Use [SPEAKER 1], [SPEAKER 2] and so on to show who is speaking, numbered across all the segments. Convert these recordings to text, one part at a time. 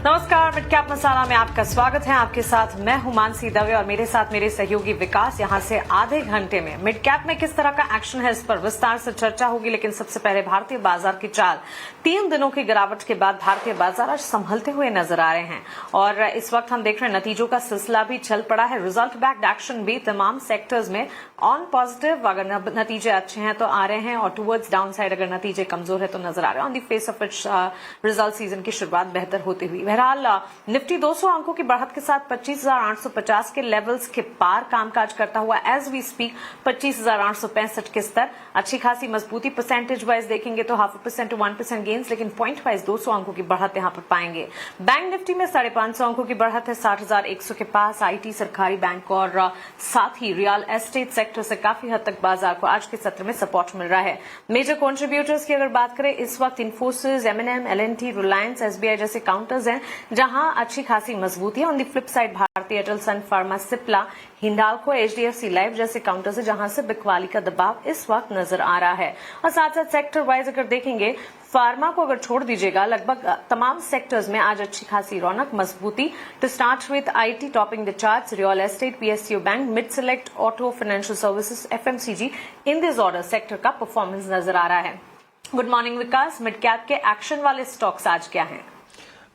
[SPEAKER 1] नमस्कार, mid cap मसाला में आपका स्वागत है। आपके साथ मैं हूं मानसी दवे और मेरे साथ मेरे सहयोगी विकास। यहां से आधे घंटे में मिड कैप में किस तरह का एक्शन है इस पर विस्तार से चर्चा होगी। लेकिन सबसे पहले भारतीय बाजार की चाल। 3 दिनों की गिरावट के बाद भारतीय बाजार आज संभलते हुए नजर आ रहे हैं और इस वक्त हम देख रहे हैं नतीजों का सिलसिला भी चल पड़ा है। रिजल्ट बैक्ड एक्शन भी तमाम सेक्टर्स में ऑन पॉजिटिव। अगर नतीजे अच्छे हैं तो आ रहे हैं और टूवर्ड्स डाउन साइड अगर नतीजे कमजोर है तो नजर आ रहे हैं। On the face of its result season की शुरुआत बेहतर होती हुई। बहरहाल निफ्टी 200 अंकों की बढ़त के साथ 25,850 के लेवल्स के पार कामकाज करता हुआ एज वी स्पीक 25,865 के स्तर। अच्छी खासी मजबूती परसेंटेज वाइज देखेंगे तो 0.5% to 1% गेन्स, लेकिन पॉइंट वाइज 200 अंकों की बढ़त यहां पर पाएंगे। बैंक निफ्टी में 550 अंकों की बढ़त है 60,100 के पास। आईटी, सरकारी बैंक और साथ ही रियल एस्टेट सेक्टर से काफी हद तक बाजार को आज के सत्र में सपोर्ट मिल रहा है। मेजर कंट्रीब्यूटर्स की अगर बात करें इस वक्त Infosys, M&M, L&T, Reliance, SBI जैसे काउंटर्स हैं जहां अच्छी खासी मजबूती है। On the flip side Bharti Airtel, Sun Pharma, Cipla, Hindalco, HDFC Life जैसे काउंटर्स है जहां से बिकवाली का दबाव इस वक्त नजर आ रहा है। और साथ साथ सेक्टर वाइज अगर देखेंगे फार्मा को अगर छोड़ दीजिएगा लगभग तमाम सेक्टर्स में आज अच्छी खासी रौनक मजबूती। To start with IT topping the charts, real estate, PSU bank, mid select, auto, financial services, FMCG in this order sector का परफॉर्मेंस नजर आ रहा है। Good morning Vikas, mid cap के एक्शन वाले स्टॉक्स आज क्या हैं?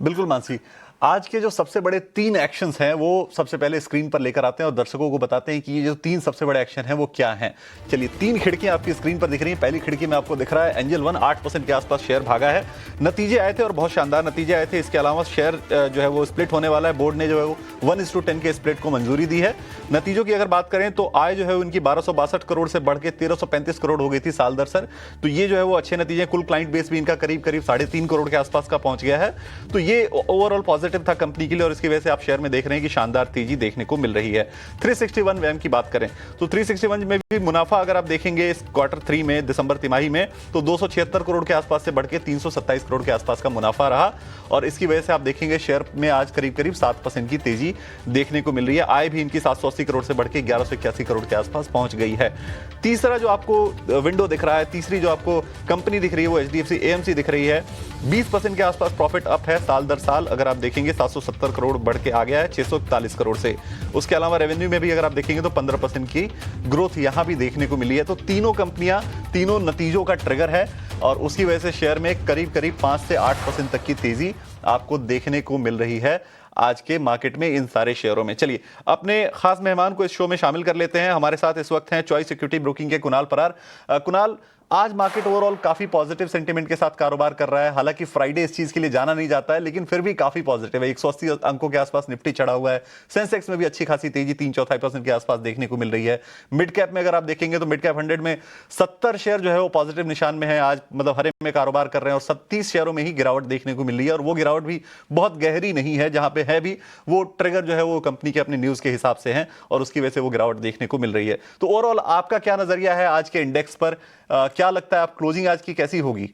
[SPEAKER 2] बिल्कुल मानसी, आज के जो सबसे बड़े 3 एक्शंस हैं वो सबसे पहले स्क्रीन पर लेकर आते हैं और दर्शकों को बताते हैं कि ये जो 3 सबसे बड़े एक्शन हैं वो क्या हैं। चलिए, 3 खिड़कियां आपकी स्क्रीन पर दिख रही हैं। पहली खिड़की में आपको दिख रहा है एंजल वन, 8% के आसपास शेयर भागा है। नतीजे आए थे और बहुत शानदार नतीजे आए थे। इसके अलावा शेयर जो है वो स्प्लिट होने वाला है। बोर्ड ने जो है वो 1:10 के स्प्लिट को मंजूरी दी है। नतीजों की अगर बात करें तो आय जो है उनकी 1262 करोड़ से बढ़ के 1335 करोड़ हो गई थी साल दर साल। तो ये जो है वो अच्छे नतीजे। कुल क्लाइंट बेस भी इनका करीब 3.5 करोड़ के आसपास का पहुंच गया है। तो ये ओवरऑल पॉजिटिव था कंपनी के लिए और इसकी वजह से आप शेयर में देख रहे हैं कि शानदार तेजी देखने को मिल रही है। 361 वैम की बात करें तो 361 में भी मुनाफा अगर आप देखेंगे इस क्वार्टर 3 में, दिसंबर तिमाही में, तो 276 करोड़ के आसपास से बढ़ के 327 करोड़ के आसपास का मुनाफा रहा और इसकी वजह से आप देखेंगे शेयर में आज करीब 7% की तेजी देखने को मिल रही है। आय भी इनकी 780 करोड़ से बढ़ के 1181 करोड़ के आसपास पहुंच गई है। तीसरा जो आपको विंडो दिख रहा है, तीसरी जो आपको कंपनी दिख रही है वो एचडीएफसी एएमसी दिख रही है। 20% के आसपास प्रॉफिट अप है साल दर साल। अगर आप देखेंगे 770 करोड़ बढ़ के आ गया है 641 करोड़ से। उसके अलावा रेवेन्यू में भी अगर आप देखेंगे तो 15% की ग्रोथ यहां भी देखने को मिली है। तो तीनों कंपनियां, तीनों नतीजों का ट्रिगर है और उसकी वजह से शेयर में करीब 5 से 8% तक की तेजी आपको देखने को मिल रही है आज के मार्केट में इन सारे शेयरों में। चलिए, अपने खास मेहमान को इस शो में शामिल कर लेते हैं। हमारे साथ इस वक्त हैं चॉइस इक्विटी ब्रोकिंग के कुणाल परार। कुणाल, आज मार्केट ओवरऑल काफी पॉजिटिव सेंटीमेंट के साथ कारोबार कर रहा है। हालांकि फ्राइडे इस चीज के लिए जाना नहीं जाता है, लेकिन फिर भी काफी पॉजिटिव है। 180 अंकों के आसपास निफ्टी चढ़ा हुआ है। सेंसेक्स में भी अच्छी खासी तेजी 3-4% के आसपास देखने को मिल रही है। मिड कैप में अगर आप देखेंगे तो मिड कैप 100 में 70 शेयर जो है वो पॉजिटिव निशान में है आज, मतलब हरे में कारोबार कर रहे हैं और 30 शेयरों में ही गिरावट देखने को मिल रही है और वो गिरावट भी बहुत गहरी नहीं है। जहां पे है भी वो ट्रिगर जो है वो कंपनी के अपने न्यूज के हिसाब से है और उसकी वजह से वो गिरावट देखने को मिल रही है। तो ओवरऑल आपका क्या नजरिया है आज के इंडेक्स पर? क्या लगता है आप क्लोजिंग आज की कैसी होगी?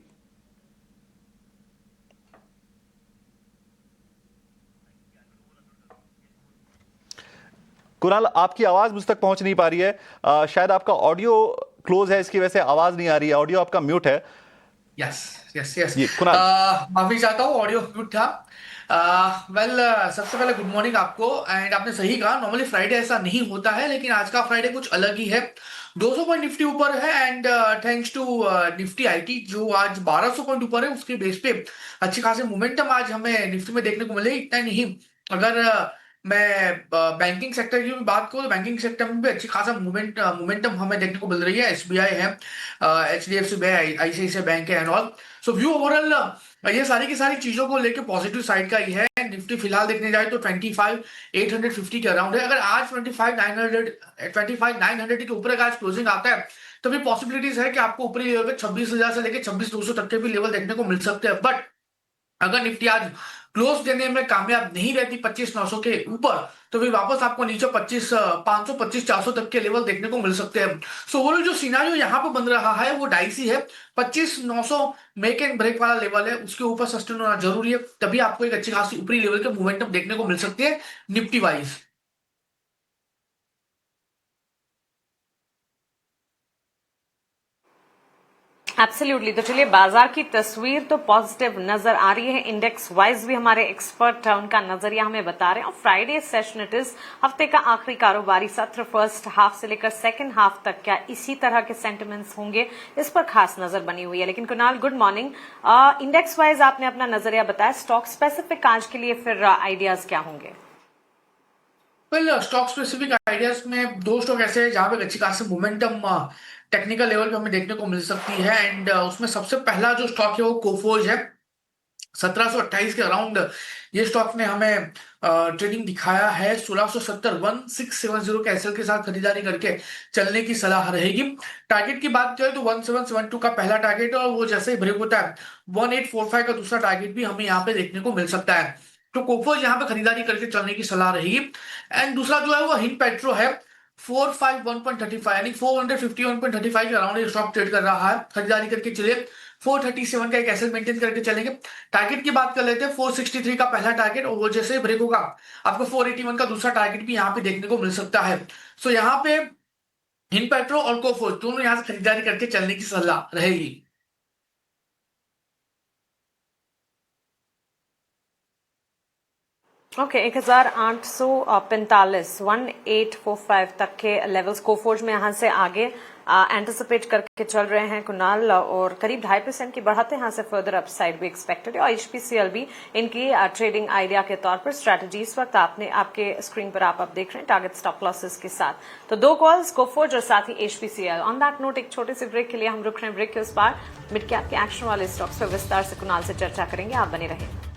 [SPEAKER 2] कुणाल, आपकी आवाज मुझ तक पहुंच नहीं पा रही है। शायद आपका ऑडियो क्लोज है, इसकी वजह से आवाज नहीं आ रही है। ऑडियो आपका म्यूट है।
[SPEAKER 3] यस यस यस,
[SPEAKER 2] कुणाल,
[SPEAKER 3] माफी चाहता हूँ, ऑडियो म्यूट था। वेल, सबसे पहले गुड मॉर्निंग आपको। एंड आपने सही कहा, नॉर्मली फ्राइडे ऐसा नहीं होता है, लेकिन आज का फ्राइडे कुछ अलग ही है। 200 पॉइंट निफ्टी ऊपर है and thanks to Nifty IT जो आज 1200 पॉइंट ऊपर है। उसके बेस पे अच्छी खासी मोमेंटम आज हमें निफ्टी में देखने को मिले। इतना नहीं, अगर मैं बैंकिंग सेक्टर की भी बात करूँ तो बैंकिंग सेक्टर में भी अच्छी खासा मोमेंटम हमें देखने को मिल रही है। एसबीआई है, एचडीएफसी बैंक, आईसीआईसीआई बैंक है and all. So view overall ये सारी की सारी चीजों को लेके पॉजिटिव साइड का ही है। निफ्टी फिलहाल देखने जाए तो 25,850 के अराउंड है। अगर आज 25,900 के ऊपर आज क्लोजिंग आता है तो भी पॉसिबिलिटीज है कि आपको ऊपरी लेवल पे 26,000 से लेकर 26,200 तक के भी लेवल देखने को मिल सकते हैं। बट अगर निफ्टी आज क्लोज देने में कामयाब नहीं रहती 25,900 के ऊपर, तो फिर वापस आपको नीचे 25,500, 25,400 तक के लेवल देखने को मिल सकते हैं। सो ओवरऑल जो सिनारियो यहाँ पे बन रहा है वो डाइसी है। 25,900 मेक एंड ब्रेक वाला लेवल है, उसके ऊपर सस्टेन होना जरूरी है, तभी आपको एक अच्छी खासी ऊपरी लेवल के मोमेंटम देखने को मिल सकती है निफ्टी वाइज।
[SPEAKER 1] एब्सोल्युटली। तो चलिए, बाजार की तस्वीर तो पॉजिटिव नजर आ रही है। इंडेक्स वाइज भी हमारे एक्सपर्ट उनका नजरिया हमें बता रहे हैं। और फ्राइडे सेशन इट इज, हफ्ते का आखिरी कारोबारी सत्र, फर्स्ट हाफ से लेकर सेकंड हाफ तक क्या इसी तरह के सेंटिमेंट्स होंगे, इस पर खास नजर बनी हुई है। लेकिन Kunal, good morning. Index wise आपने अपना नजरिया बताया, स्टॉक स्पेसिफिक आज के लिए फिर आइडियाज क्या होंगे?
[SPEAKER 3] वेल, स्टॉक स्पेसिफिक आइडियाज में दो स्टॉक ऐसे हैं जहां पे अच्छी खासी मोमेंटम टेक्निकल लेवल पे हमें देखने को मिल सकती है। एंड उसमें सबसे पहला जो स्टॉक है वो कोफोर्ज है। 1728 के अराउंड ये स्टॉक ने हमें ट्रेडिंग दिखाया है। 1670 1670 के एसएल के साथ खरीदारी करके चलने की सलाह रहेगी। टारगेट की बात करें तो 1772 का पहला टारगेट है, और वो जैसे ही ब्रेक होता है 1845 का दूसरा टारगेट भी हमें यहाँ पे देखने को मिल सकता है। तो कोफोर्ज यहाँ पे खरीदारी करके चलने की सलाह रहेगी। एंड दूसरा जो है वो हिंद पेट्रो है। 451.35 यानी 451.35 के अराउंड ये स्टॉक ट्रेड कर रहा है। खरीदारी करके चले 437 का एक एसएल मेंटेन करके चलेंगे। टारगेट की बात कर लेते हैं, 463 का पहला टारगेट, और वो जैसे ही ब्रेक होगा आपको 481 का दूसरा टारगेट भी यहाँ पे देखने को मिल सकता है। सो यहाँ पे हिंद पेट्रो और कोफोर्ज दोनों यहाँ से खरीदारी करके चलने की सलाह रहेगी।
[SPEAKER 1] ओके, 1845 1845 तक के लेवल्स कोफोर्ज में यहां से आगे एंटिसिपेट करके चल रहे हैं कुणाल, और करीब 2.5% की बढ़त है यहां से। फर्दर अपसाइड भी एक्सपेक्टेड है। और एचपीसीएल भी इनकी ट्रेडिंग आइडिया के तौर पर स्ट्रेटजी इस वक्त आपके स्क्रीन पर आप देख रहे हैं, टारगेट स्टॉप लॉसेस के साथ। तो दो कॉल्स, कोफोर्ज और साथ ही एचपीसीएल। ऑन दैट नोट, एक छोटे से ब्रेक के लिए हम रुक रहे हैं। ब्रेक के उस पार मिड कैप के एक्शन वाले स्टॉक्स पर विस्तार से कुणाल से चर्चा करेंगे। आप बने रहे।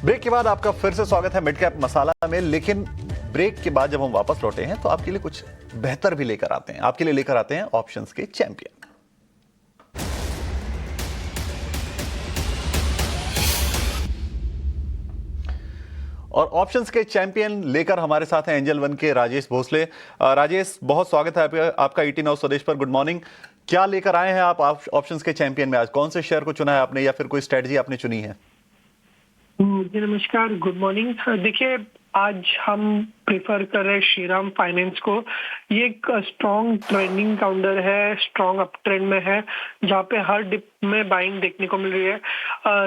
[SPEAKER 2] ब्रेक के बाद आपका फिर से स्वागत है मिड कैप मसाला में। लेकिन ब्रेक के बाद जब हम वापस लौटे हैं तो आपके लिए कुछ बेहतर भी लेकर आते हैं। आपके लिए लेकर आते हैं ऑप्शंस के चैंपियन। और ऑप्शंस के चैंपियन लेकर हमारे साथ हैं एंजल वन के राजेश भोसले। राजेश, बहुत स्वागत है आपका ईटी नाउ स्वदेश पर। Good morning. क्या लेकर आए हैं आप ऑप्शंस के चैंपियन में? आज कौन से शेयर को चुना है आपने, या फिर कोई स्ट्रेटजी आपने चुनी है?
[SPEAKER 4] जी नमस्कार, गुड मॉर्निंग। देखिए, आज हम प्रेफर कर रहे हैं श्रीराम फाइनेंस को। ये एक स्ट्रॉन्ग ट्रेंडिंग काउंटर है, स्ट्रॉन्ग अप ट्रेंड में है, जहाँ पे हर डिप में बाइंग देखने को मिल रही है।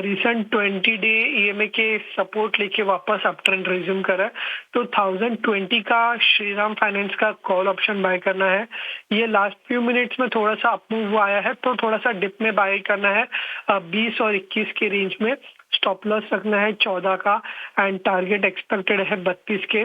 [SPEAKER 4] रिसेंट 20 डे ईएमए के सपोर्ट लेके वापस अप ट्रेंड रिज्यूम करा है। तो 1020 का श्रीराम फाइनेंस का कॉल ऑप्शन बाय करना है। ये लास्ट फ्यू मिनट्स में थोड़ा सा अप मूव आया है, तो थोड़ा सा डिप में बाय करना है 20 और 21 के रेंज में। स्टॉप लॉस रखना है 14 का एंड टारगेट एक्सपेक्टेड है 32 के।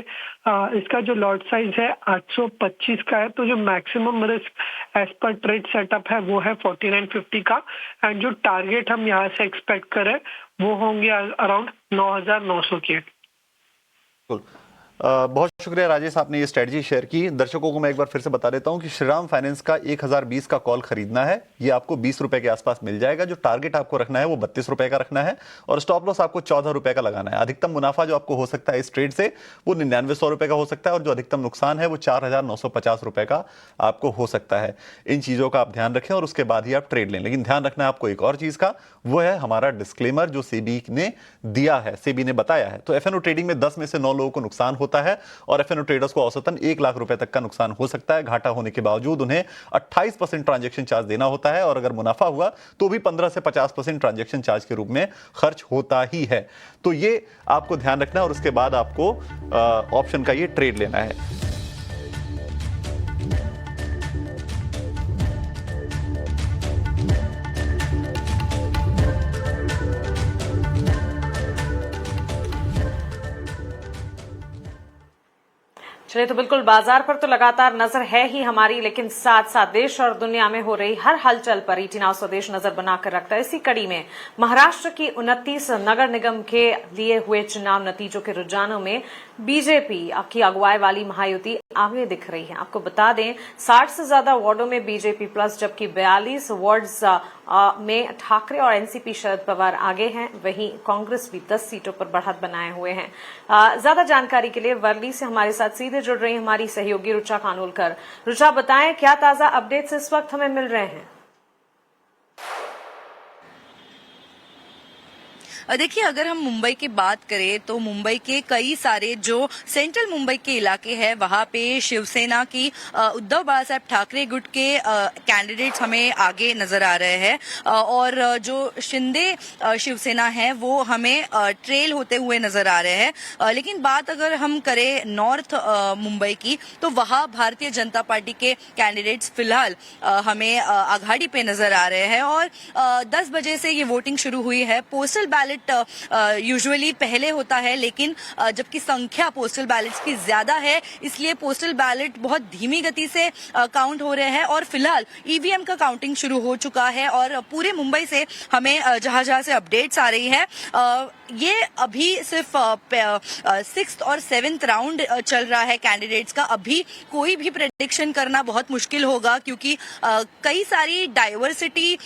[SPEAKER 4] इसका जो लॉट साइज है 825 का है। तो जो मैक्सिमम रिस्क एज पर ट्रेड सेटअप है वो है 4950 का। एंड जो टारगेट हम यहाँ से एक्सपेक्ट करें वो होंगे अराउंड 9900 के।
[SPEAKER 2] बहुत शुक्रिया राजेश, आपने ये स्ट्रेटजी शेयर की। दर्शकों को मैं एक बार फिर से बता देता हूं कि श्रीराम फाइनेंस का 1020 का कॉल खरीदना है। ये आपको 20 रुपए के आसपास मिल जाएगा। जो टारगेट आपको रखना है वो 32 रुपए का रखना है, और स्टॉप लॉस आपको 14 रुपए का लगाना है। अधिकतम मुनाफा जो आपको हो सकता है इस ट्रेड से वो 9900 रुपए का हो सकता है, और जो अधिकतम नुकसान है वो 4950 रुपए का आपको हो सकता है। इन चीजों का आप ध्यान रखें और उसके बाद ही आप ट्रेड लें। लेकिन ध्यान रखना है आपको एक और चीज का, वो है हमारा डिस्क्लेमर जो सेबी ने दिया है, सेबी ने बताया है। तो एफएनओ ट्रेडिंग में 10 में से 9 लोगों को नुकसान होता है, और एफएनओ ट्रेडर्स को औसतन 1 लाख रुपए तक का नुकसान हो सकता है। घाटा होने के बावजूद उन्हें 28% ट्रांजैक्शन चार्ज देना होता है, और अगर मुनाफा हुआ तो भी 15 से 50% ट्रांजैक्शन चार्ज के रूप में खर्च होता ही है। तो ये आपको ध्यान रखना है, और उसके बाद आपको ऑप्शन का ये ट्रेड लेना है।
[SPEAKER 1] चलिए, तो बिल्कुल बाजार पर तो लगातार नजर है ही हमारी, लेकिन साथ साथ देश और दुनिया में हो रही हर हलचल पर ईटी नाउ स्वदेश नजर बनाकर रखता है। इसी कड़ी में महाराष्ट्र की 29 नगर निगम के लिए हुए चुनाव नतीजों के रुझानों में बीजेपी की अगुवाई वाली महायुति आगे दिख रही है। आपको बता दें, 60 से ज्यादा वार्डों में बीजेपी प्लस, जबकि 42 वार्ड्स में ठाकरे और एनसीपी शरद पवार आगे हैं। वहीं कांग्रेस भी 10 सीटों पर बढ़त बनाए हुए हैं। ज्यादा जानकारी के लिए वर्ली से हमारे साथ सीधे जुड़ रही हमारी सहयोगी रुचा कानूलकर। रुचा, बताएं क्या ताजा अपडेट्स इस वक्त हमें मिल रहे हैं?
[SPEAKER 5] देखिए, अगर हम मुंबई की बात करें तो मुंबई के कई सारे जो सेंट्रल मुंबई के इलाके हैं वहां पे शिवसेना की उद्धव बाला साहब ठाकरे गुट के कैंडिडेट्स हमें आगे नजर आ रहे हैं और जो शिंदे शिवसेना है वो हमें ट्रेल होते हुए नजर आ रहे हैं। लेकिन बात अगर हम करें नॉर्थ मुंबई की तो वहां भारतीय जनता पार्टी के कैंडिडेट्स फिलहाल हमें आघाड़ी पे नजर आ रहे हैं और 10 बजे से ये वोटिंग शुरू हुई है। पोस्टल बैलेट यूजुअली पहले होता है, लेकिन जबकि संख्या पोस्टल बैलेट्स की ज्यादा है इसलिए पोस्टल बैलेट बहुत धीमी गति से काउंट हो रहे हैं और फिलहाल ईवीएम का काउंटिंग शुरू हो चुका है और पूरे मुंबई से हमें जहां जहां से अपडेट्स आ रही है ये अभी सिर्फ 6th और 7th राउंड चल रहा है कैंडिडेट्स का। अभी कोई भी प्रेडिक्शन करना बहुत मुश्किल होगा क्योंकि कई सारी डाइवर्सिटी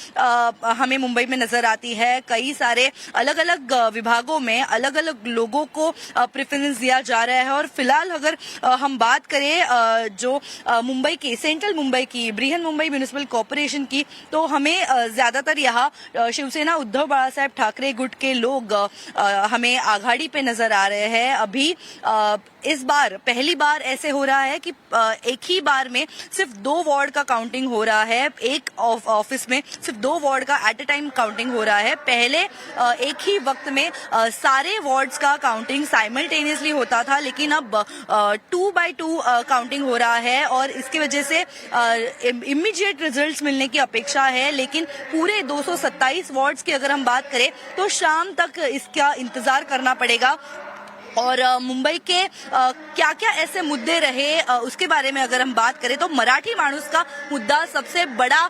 [SPEAKER 5] हमें मुंबई में नजर आती है। कई सारे अलग अलग विभागों में अलग अलग लोगों को प्रेफरेंस दिया जा रहा है और फिलहाल अगर हम बात करें जो मुंबई की सेंट्रल मुंबई की बृहन मुंबई म्युनिसिपल कॉर्पोरेशन की तो हमें ज्यादातर यहाँ शिवसेना उद्धव बाला साहब ठाकरे गुट के लोग हमें आघाड़ी पे नजर आ रहे हैं। अभी इस बार पहली बार ऐसे हो रहा है कि एक ही बार में सिर्फ 2 वार्ड का काउंटिंग हो रहा है। एक ऑफिस में सिर्फ 2 वार्ड का एट ए टाइम काउंटिंग हो रहा है। पहले एक ही वक्त में सारे वार्ड्स का काउंटिंग साइमल्टेनियसली होता था, लेकिन अब 2 by 2 काउंटिंग हो रहा है और इसकी वजह से इमीडिएट रिजल्ट्स मिलने की अपेक्षा है। लेकिन पूरे 227 वार्ड्स की अगर हम बात करें तो शाम तक इसका इंतजार करना पड़ेगा। और मुंबई के क्या क्या ऐसे मुद्दे रहे उसके बारे में अगर हम बात करें तो मराठी माणूस का मुद्दा सबसे बड़ा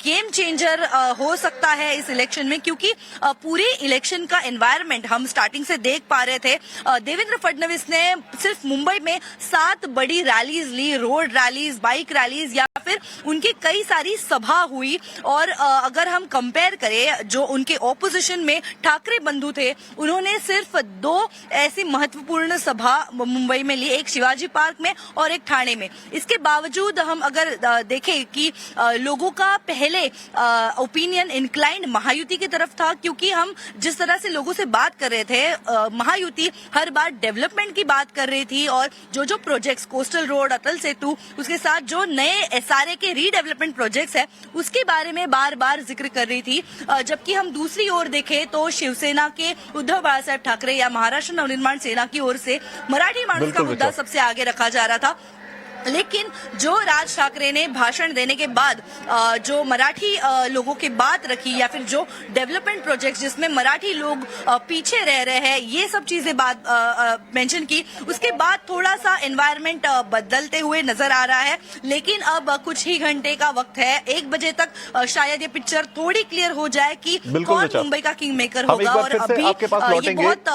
[SPEAKER 5] गेम चेंजर हो सकता है इस इलेक्शन में, क्योंकि पूरे इलेक्शन का एनवायरनमेंट हम स्टार्टिंग से देख पा रहे थे। देवेंद्र फडणवीस ने सिर्फ मुंबई में 7 बड़ी रैलीज ली, रोड रैलीज, बाइक रैलीज या फिर उनकी कई सारी सभा हुई। और अगर हम कंपेयर करें जो उनके ऑपोजिशन में ठाकरे बंधु थे, उन्होंने सिर्फ 2 ऐसी महत्वपूर्ण सभा मुंबई में ली, एक शिवाजी पार्क में और एक ठाणे में। इसके बावजूद हम अगर देखें कि लोगों का पहले ओपिनियन इंक्लाइंड महायुति की तरफ था, क्योंकि हम जिस तरह से लोगों से बात कर रहे थे महायुति हर बार डेवलपमेंट की बात कर रही थी और जो projects coastal road, Atal Setu, उसके साथ जो नए एसआरए के रीडेवलपमेंट प्रोजेक्ट्स है उसके बारे में बार बार जिक्र कर रही थी। जबकि हम दूसरी ओर देखें तो शिवसेना के उद्धव बाला साहब ठाकरे या महाराष्ट्र नवनिर्माण सेना की ओर से मराठी माणूस का मुद्दा सबसे आगे रखा जा रहा था। लेकिन जो राज ठाकरे ने भाषण देने के बाद जो मराठी लोगों की बात रखी या फिर जो डेवलपमेंट प्रोजेक्ट्स जिसमें मराठी लोग पीछे रह रहे हैं, ये सब चीजें बात मेंशन की, उसके बाद थोड़ा सा एनवायरनमेंट बदलते हुए नजर आ रहा है। लेकिन अब कुछ ही घंटे का वक्त है, 1 बजे तक शायद ये पिक्चर थोड़ी क्लियर हो जाए कि कौन मुंबई का किंग मेकर होगा। और अभी ये बहुत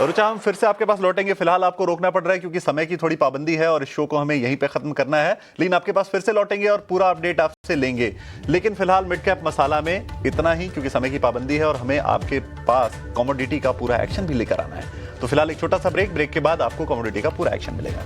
[SPEAKER 2] रुचा, हम फिर से आपके पास लौटेंगे। फिलहाल आपको रोकना पड़ रहा है क्योंकि समय की थोड़ी पाबंदी है और इस शो को हमें यहीं पे खत्म करना है, लेकिन आपके पास फिर से लौटेंगे और पूरा अपडेट आपसे लेंगे। लेकिन फिलहाल मिड कैप मसाला में इतना ही, क्योंकि समय की पाबंदी है और हमें आपके पास कमोडिटी का पूरा एक्शन भी लेकर आना है। तो फिलहाल एक छोटा सा ब्रेक के बाद आपको कमोडिटी का पूरा एक्शन मिलेगा।